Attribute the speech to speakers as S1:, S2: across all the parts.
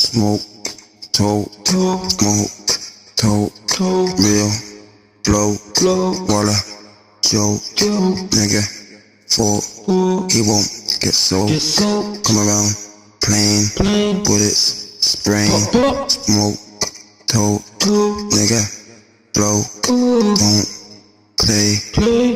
S1: Smoke, tote, smoke, tote, real, blow, Walla, Joe, nigga, fall, he won't get sold. Come around, plain, bullets, spraying, smoke, tote, nigga, blow, don't play,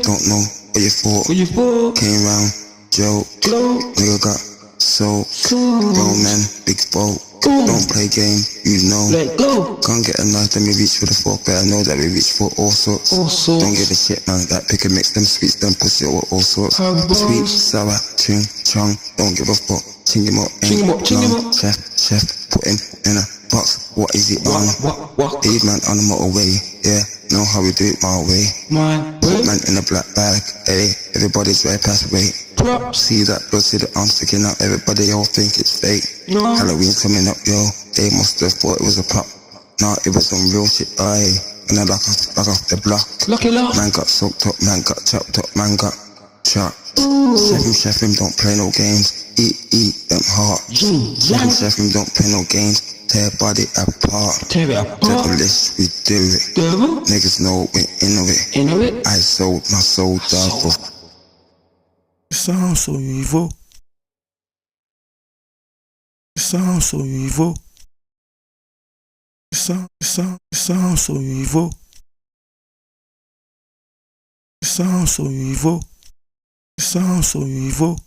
S1: don't know what you for. Came round, Joe, nigga got sold. Grown man, big foe. Don't play game, you know. Can't get a knife, then we reach for the fork, but I know that we reach for all sorts. Don't give a shit, man. That pick and mix them sweets, them pussy or all sorts. Sweet, sour, ching, chong. Don't give a fuck. Ching him up, ain't long. Chef, put him in a box. What is he on? Lead man on the motorway, yeah. Know how we do it my way. Put man in a black bag, ayy. Everybody's right past weight. See that blood, see the arm sticking out. Everybody all think it's fake. Halloween's coming up, yo. They must have thought it was a pop. Nah, it was some real shit, aye. And I back off the block. Man got soaked up, man got chopped up, man got shot. Chef him, don't play no games. Eat them heart. Chef him, don't play no games. Tear body apart. Devilish, we do it. Niggas know we're into it. I sold my soul down for.
S2: You sound so evil. You sound so evil. You sound so evil. You sound so evil. You sound so evil.